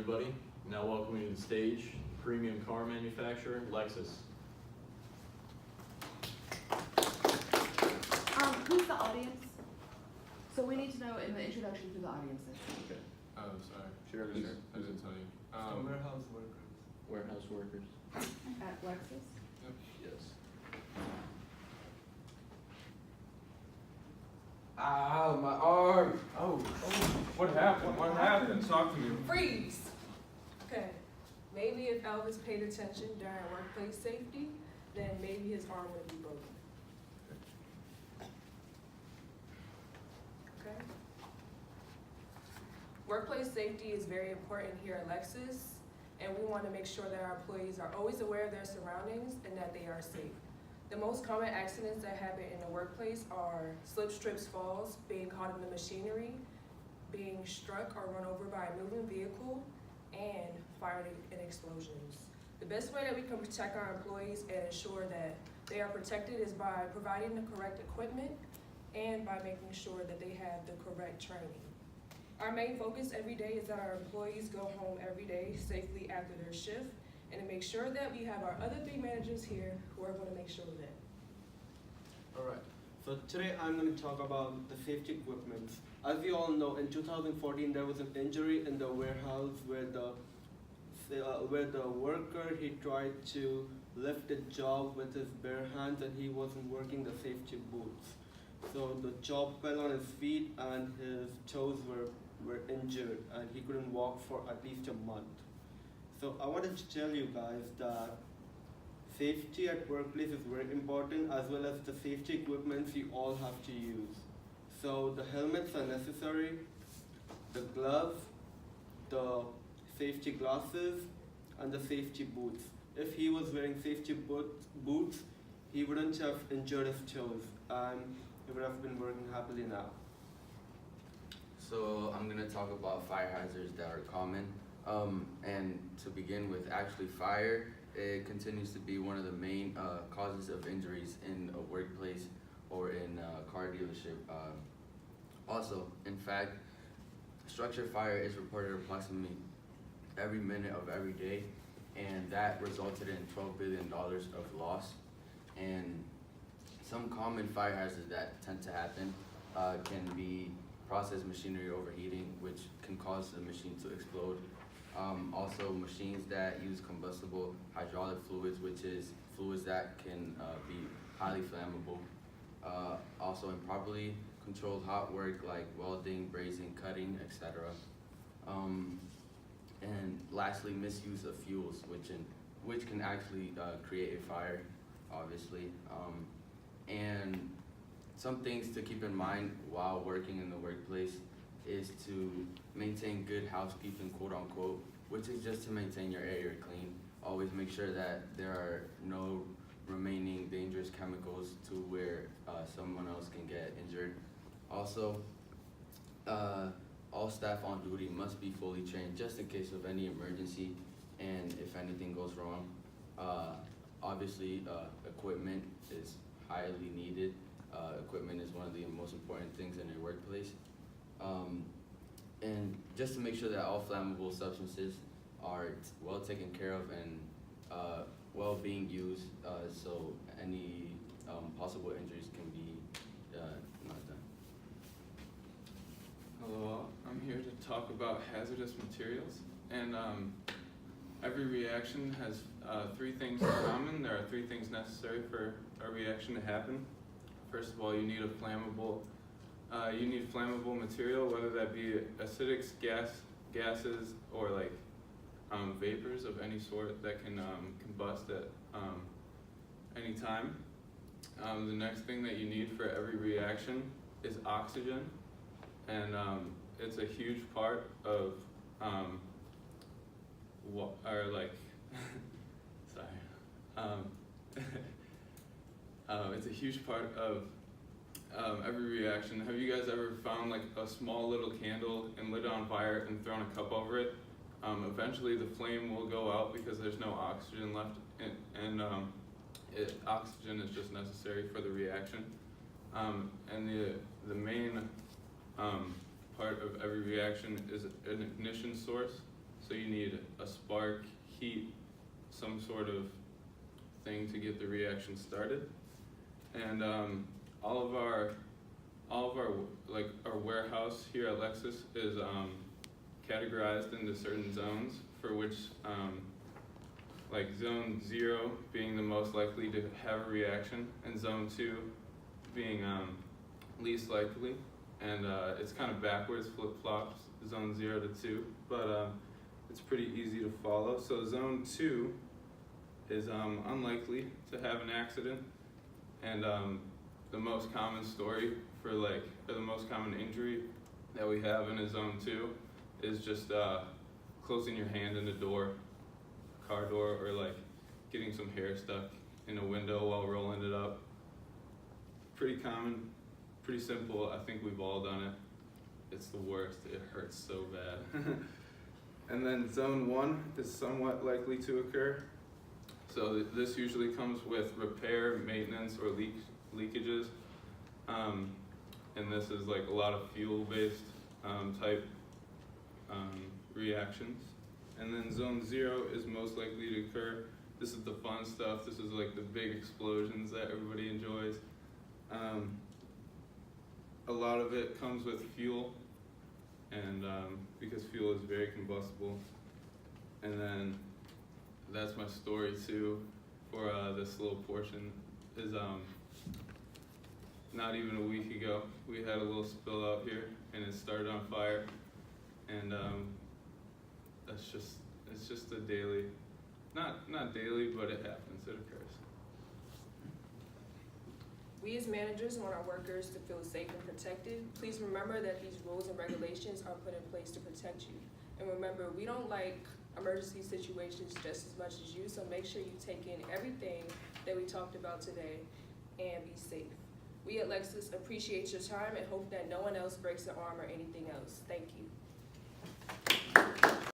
everybody. Now welcoming to the stage, premium car manufacturer, Lexus. Who's the audience? So we need to know in the introduction who the audience is. Okay. Oh, sorry. Sure. I didn't tell you. Warehouse workers. Warehouse workers. At Lexus? Yes. Ow, my arm! Oh, what happened? What happened? Talk to me. Freeze! Okay, maybe if Elvis paid attention during workplace safety, then maybe his arm would be broken. Okay? Workplace safety is very important here at Lexus, and we want to make sure that our employees are always aware of their surroundings and that they are safe. The most common accidents that happen in the workplace are slips, trips, falls, being caught in the machinery, being struck or run over by a moving vehicle, and fire and explosions. The best way that we can protect our employees and ensure that they are protected is by providing the correct equipment and by making sure that they have the correct training. Our main focus every day is that our employees go home every day safely after their shift, and to make sure that we have our other three managers here who are going to make sure of that. Alright, so today I'm going to talk about the safety equipment. As we all know, in 2014 there was an injury in the warehouse where the worker, he tried to lift a job with his bare hands and he wasn't working the safety boots. So the job fell on his feet and his toes were injured and he couldn't walk for at least a month. So I wanted to tell you guys that safety at workplace is very important, as well as the safety equipment you all have to use. So the helmets are necessary, the gloves, the safety glasses, and the safety boots. If he was wearing safety boots, he wouldn't have injured his toes and he would have been working happily now. So I'm gonna talk about fire hazards that are common. And to begin with, actually fire, it continues to be one of the main causes of injuries in a workplace or in a car dealership. Also, in fact, structure fire is reported approximately every minute of every day, and that resulted in $12 billion of loss. And some common fire hazards that tend to happen can be process machinery overheating, which can cause the machine to explode. Also machines that use combustible hydraulic fluids, which is fluids that can be highly flammable. Also improperly controlled hot work like welding, brazing, cutting, etc. And lastly, misuse of fuels, which can actually create a fire, obviously. And some things to keep in mind while working in the workplace is to maintain good housekeeping, quote unquote, which is just to maintain your area clean. Always make sure that there are no remaining dangerous chemicals to where someone else can get injured. Also, all staff on duty must be fully trained just in case of any emergency and if anything goes wrong. Obviously, equipment is highly needed. Equipment is one of the most important things in a workplace. And just to make sure that all flammable substances are well taken care of and well being used, so any possible injuries can be not done. Hello, I'm here to talk about hazardous materials. And every reaction has three things in common. There are three things necessary for a reaction to happen. First of all, you need a flammable material, whether that be acidic gases or like vapors of any sort that can combust at any time. The next thing that you need for every reaction is oxygen, and it's a huge part of it's a huge part of every reaction. Have you guys ever found like a small little candle and lit it on fire and thrown a cup over it? Eventually the flame will go out because there's no oxygen left, and oxygen is just necessary for the reaction. And the main part of every reaction is an ignition source. So you need a spark, heat, some sort of thing to get the reaction started. And all of our like our warehouse here at Lexus is categorized into certain zones, for which like zone 0 being the most likely to have a reaction, and zone 2 being least likely. And it's kind of backwards, flip-flops, zone 0 to 2, but it's pretty easy to follow. So zone 2 is unlikely to have an accident, and the most common story for or the most common injury that we have in a zone 2 is just closing your hand in a door, car door, or like getting some hair stuck in a window while rolling it up. Pretty common, pretty simple. I think we've all done it. It's the worst. It hurts so bad. And then zone 1 is somewhat likely to occur. So this usually comes with repair, maintenance, or leakages. And this is like a lot of fuel-based type reactions. And then zone 0 is most likely to occur. This is the fun stuff. This is like the big explosions that everybody enjoys. A lot of it comes with fuel, and because fuel is very combustible. And then that's my story too for this little portion is not even a week ago we had a little spill out here and it started on fire, and it's just a daily, not daily, but it happens, it occurs. We as managers want our workers to feel safe and protected. Please remember that these rules and regulations are put in place to protect you. And remember, we don't like emergency situations just as much as you, so make sure you take in everything that we talked about today and be safe. We at Lexus appreciate your time and hope that no one else breaks their arm or anything else. Thank you.